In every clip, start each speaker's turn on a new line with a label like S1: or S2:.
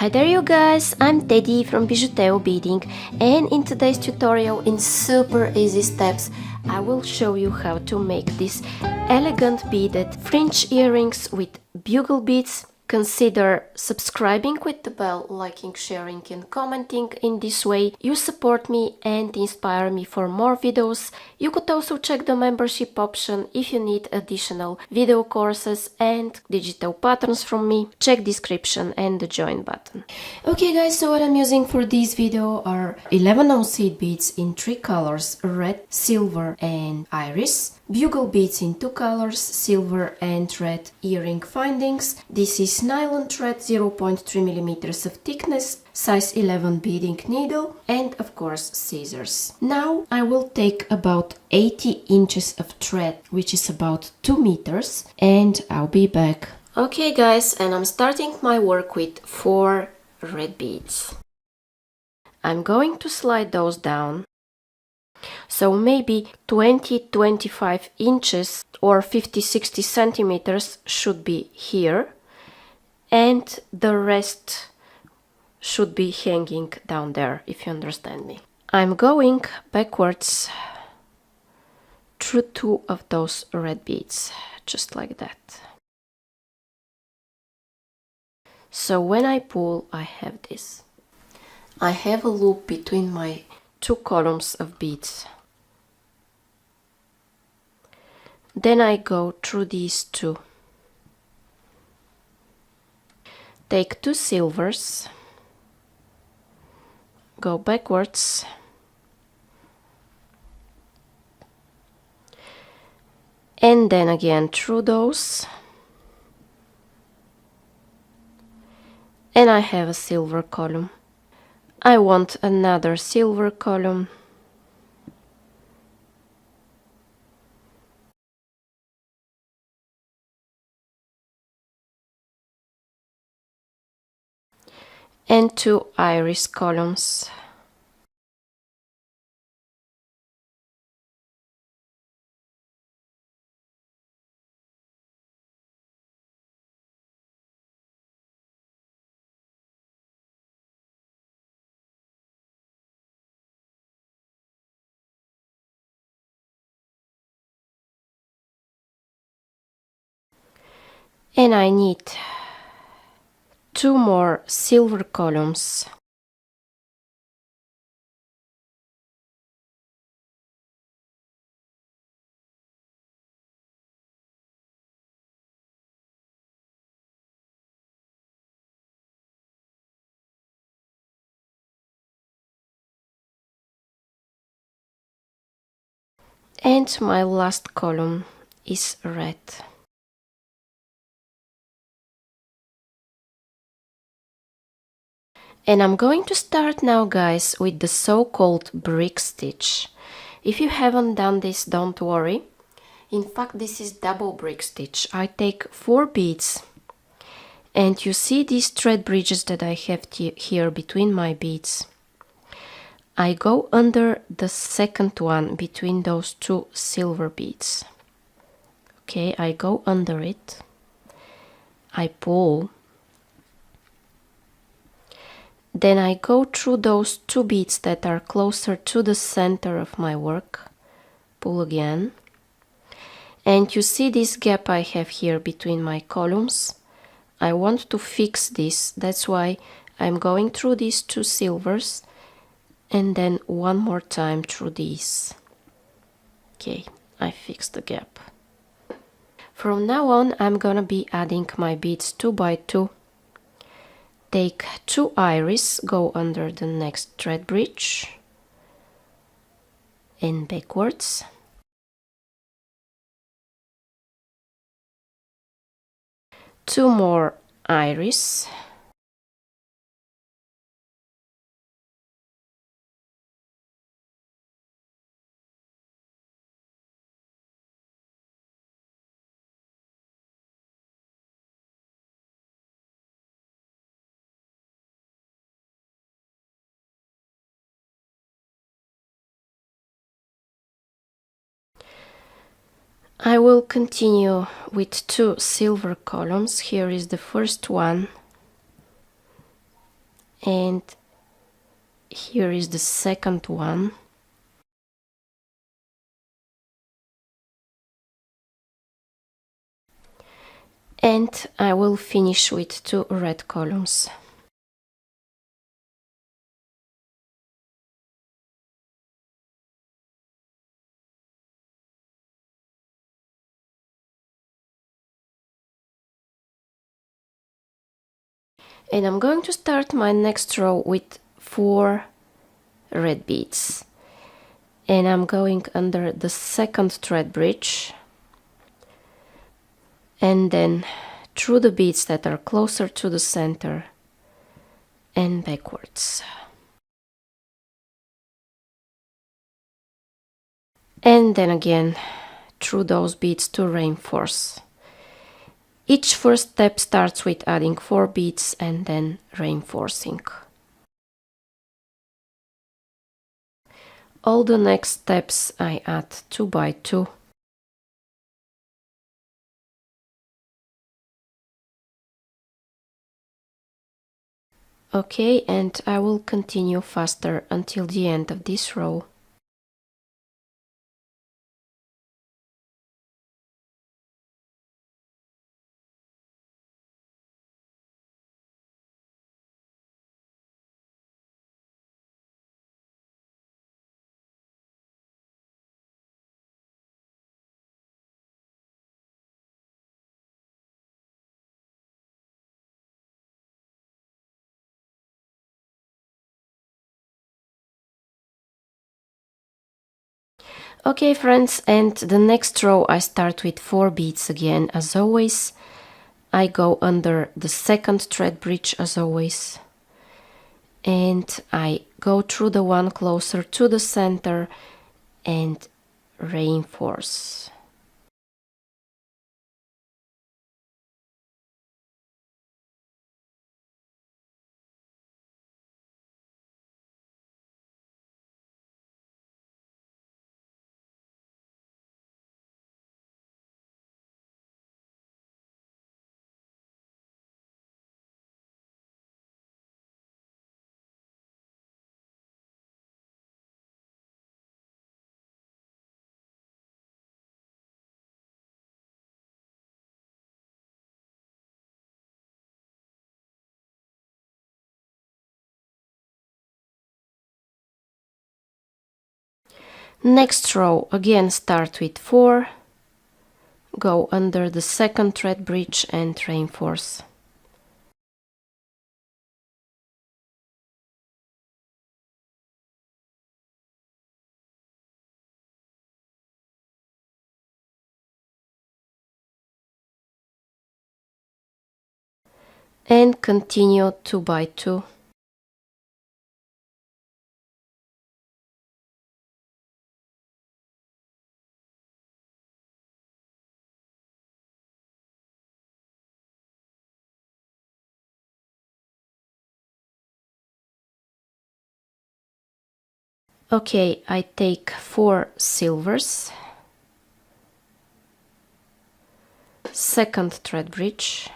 S1: Hi there you guys, I'm Teddy from Bugle Beading, and in today's tutorial in super easy steps I will show you how to make these elegant beaded fringe earrings with bugle beads. Consider subscribing with the bell, liking, sharing and commenting. In this way you support me and inspire me for more videos. You could also check the membership option if you need additional video courses and digital patterns from me. Check description and the join button. Okay guys, so what I'm using for this video are 11 ounce seed beads in 3 colors: red, silver and iris. Bugle beads in 2 colors, silver and red earring findings. This is nylon thread, 0.3 mm of thickness, size 11 beading needle, and of course scissors. Now I will take about 80 inches of thread, which is about 2 meters, and I'll be back. Okay guys, and I'm starting my work with 4 red beads. I'm going to slide those down. So maybe 20-25 inches or 50-60 centimeters should be here, and the rest should be hanging down there, if you understand me. I'm going backwards through 2 of those red beads, just like that. So when I pull, I have this. I have a loop between my 2 columns of beads. Then I go through these 2. Take 2 silvers, go backwards, and then again through those, and I have a silver column. I want another silver column, and 2 iris columns. And I need 2 more silver columns. And my last column is red. And I'm going to start now guys with the so-called brick stitch. If you haven't done this, don't worry. In fact, this is double brick stitch. I take 4 beads, and you see these thread bridges that I have here between my beads. I go under the second one between those 2 silver beads. Okay, I go under it, I pull, then I go through those 2 beads that are closer to the center of my work, pull again, and you see this gap I have here between my columns. I want to fix this, that's why I'm going through these 2 silvers and then one more time through these. Okay, I fixed the gap. From now on I'm gonna be adding my beads 2 by 2. Take 2 iris, go under the next thread bridge and backwards. Two more iris. I will continue with 2 silver columns. Here is the first one. and here is the second one. And I will finish with 2 red columns. And I'm going to start my next row with 4 red beads. And I'm going under the second thread bridge, and then through the beads that are closer to the center and backwards. And then again through those beads to reinforce. Each first step starts with adding 4 beads and then reinforcing. All the next steps I add 2 by 2. Okay, and I will continue faster until the end of this row. Okay friends, and the next row I start with 4 beads again as always. I go under the second thread bridge as always, and I go through the one closer to the center and reinforce. Next row again start with 4, go under the second thread bridge and reinforce. And continue 2 by 2. Okay, I take 4 silvers, second thread bridge,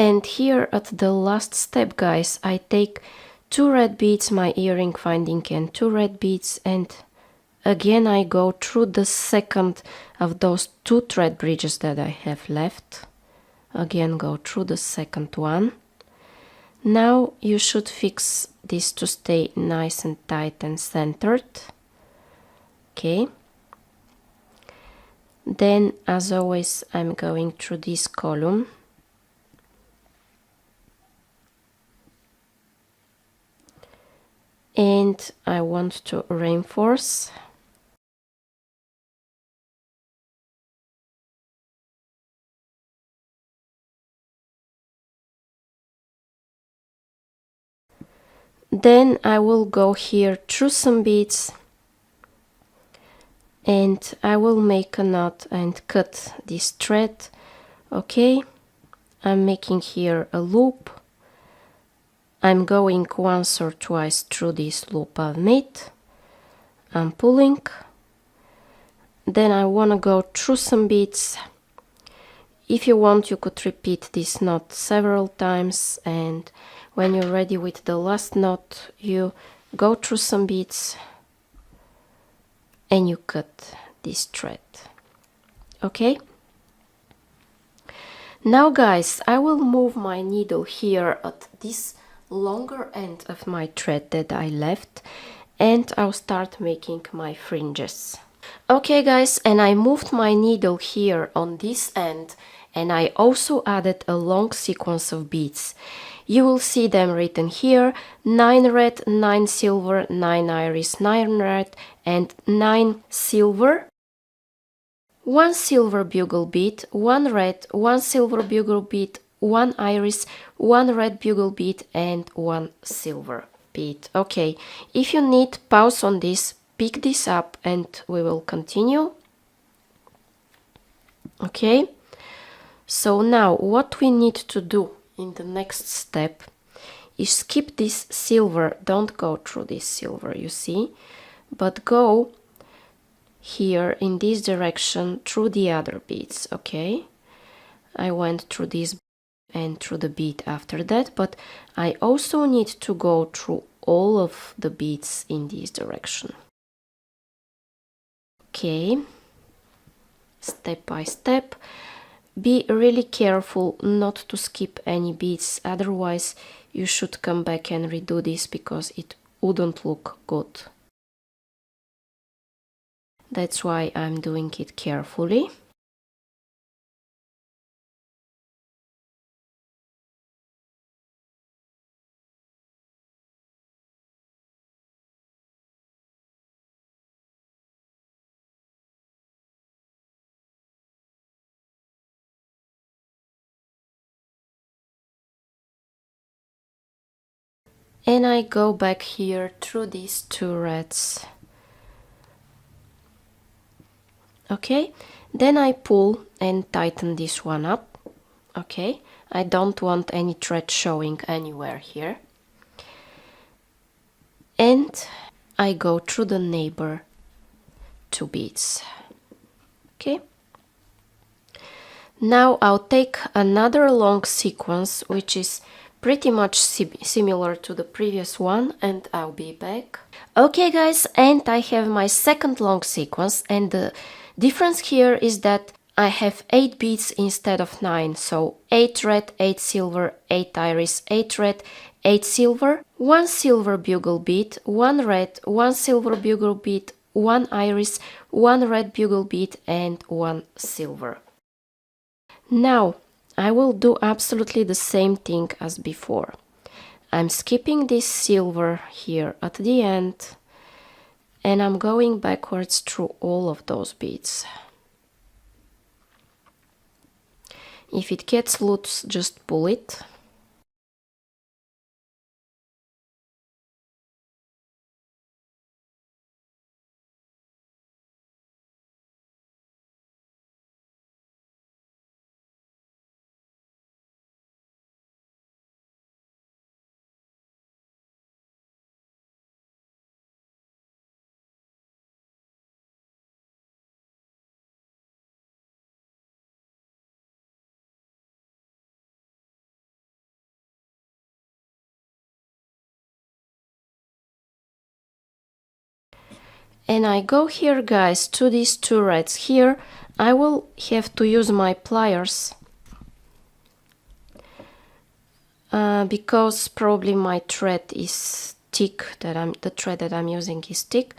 S1: and here at the last step guys, I take 2 red beads, my earring finding, and 2 red beads, and again I go through the second of those 2 thread bridges that I have left. Again go through the second one. Now you should fix this to stay nice and tight and centered. Okay. Then, as always, I'm going through this column. And I want to reinforce. Then I will go here through some beads and I will make a knot and cut this thread. Okay, I'm making here a loop. I'm going once or twice through this loop I've made. I'm pulling. Then I want to go through some beads. If you want, you could repeat this knot several times, and when you're ready with the last knot, you go through some beads and you cut this thread. Okay? Now guys, I will move my needle here at this longer end of my thread that I left, and I'll start making my fringes. Okay guys, and I moved my needle here on this end, and I also added a long sequence of beads. You will see them written here: 9 red, 9 silver, 9 iris, 9 red, and 9 silver. 1 silver bugle bead, 1 red, 1 silver bugle bead, 1 iris, 1 red bugle bead, and 1 silver bead. Okay, if you need, pause on this, pick this up, and we will continue. Okay, so now what we need to do in the next step is skip this silver. Don't go through this silver, you see, but go here in this direction through the other beads. Okay, I went through this and through the bead after that, but I also need to go through all of the beads in this direction. Okay, step by step. Be really careful not to skip any beads, otherwise you should come back and redo this because it wouldn't look good. That's why I'm doing it carefully. And I go back here through these 2 reds. Okay, then I pull and tighten this one up. Okay, I don't want any thread showing anywhere here. And I go through the neighbor 2 beads. Okay, now I'll take another long sequence which is pretty much similar to the previous one, and I'll be back. Okay guys, and I have my second long sequence, and the difference here is that I have 8 beads instead of 9, so 8 red, 8 silver, 8 iris, 8 red, 8 silver, 1 silver bugle bead, 1 red, 1 silver bugle bead, 1 iris, 1 red bugle bead, and 1 silver. Now I will do absolutely the same thing as before. I'm skipping this silver here at the end, and I'm going backwards through all of those beads. If it gets loose, just pull it. And I go here guys to these 2 reds here. I will have to use my pliers because probably my thread is thick, the thread that I'm using is thick,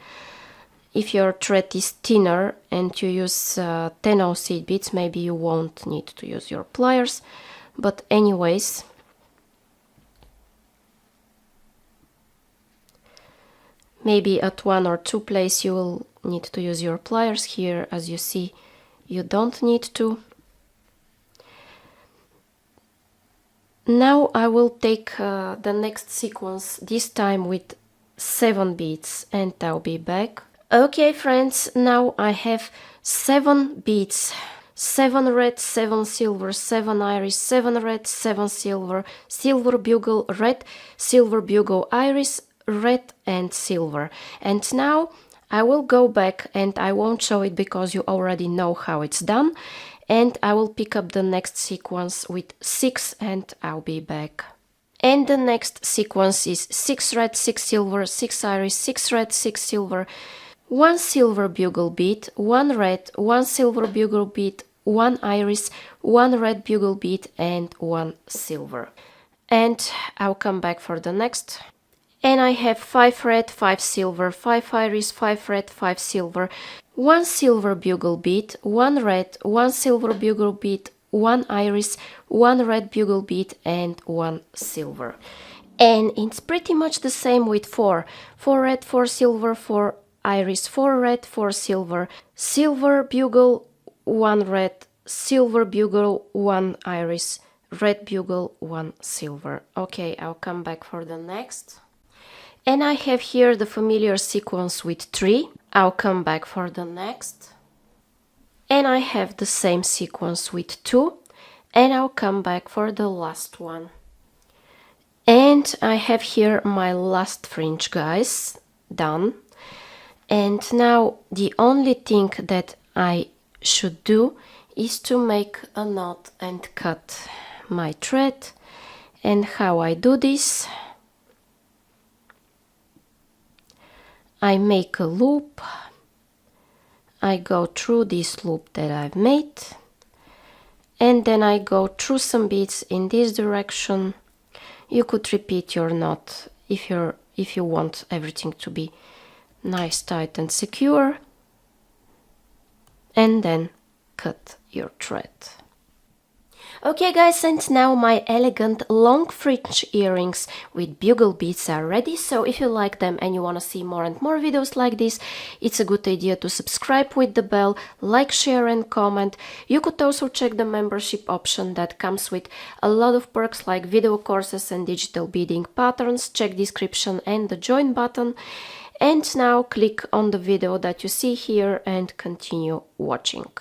S1: if your thread is thinner and you use 10-0 seed beads, maybe you won't need to use your pliers. But anyways, maybe at 1 or 2 places you will need to use your pliers. Here, as you see, you don't need to. Now I will take the next sequence, this time with 7 beads, and I'll be back. Okay friends, now I have 7 beads. 7 red, 7 silver, 7 iris, 7 red, 7 silver, silver bugle, red, silver bugle, iris, red and silver. And now I will go back, and I won't show it because you already know how it's done. And I will pick up the next sequence with 6, and I'll be back. And the next sequence is 6 red, 6 silver, 6 iris, 6 red, 6 silver, 1 silver bugle bead, 1 red, 1 silver bugle bead, 1 iris, 1 red bugle bead and 1 silver. And I'll come back for the next. And I have 5 red, 5 silver, 5 iris, 5 red, 5 silver, 1 silver bugle bead, 1 red, 1 silver bugle bead, 1 iris, 1 red bugle bead and 1 silver. And it's pretty much the same with 4 red, 4 silver, 4 iris, 4 red, 4 silver, silver bugle, 1 red, silver bugle, 1 iris, red bugle, 1 silver. Okay, I'll come back for the next. And I have here the familiar sequence with 3. I'll come back for the next. And I have the same sequence with 2. And I'll come back for the last one. And I have here my last fringe, guys, done. And now the only thing that I should do is to make a knot and cut my thread. And how I do this: I make a loop, I go through this loop that I've made, and then I go through some beads in this direction. You could repeat your knot if you want everything to be nice, tight and secure, and then cut your thread. Okay guys, and now my elegant long fringe earrings with bugle beads are ready. So if you like them and you want to see more and more videos like this, it's a good idea to subscribe with the bell, like, share and comment. You could also check the membership option that comes with a lot of perks like video courses and digital beading patterns. Check description and the join button. And now click on the video that you see here and continue watching.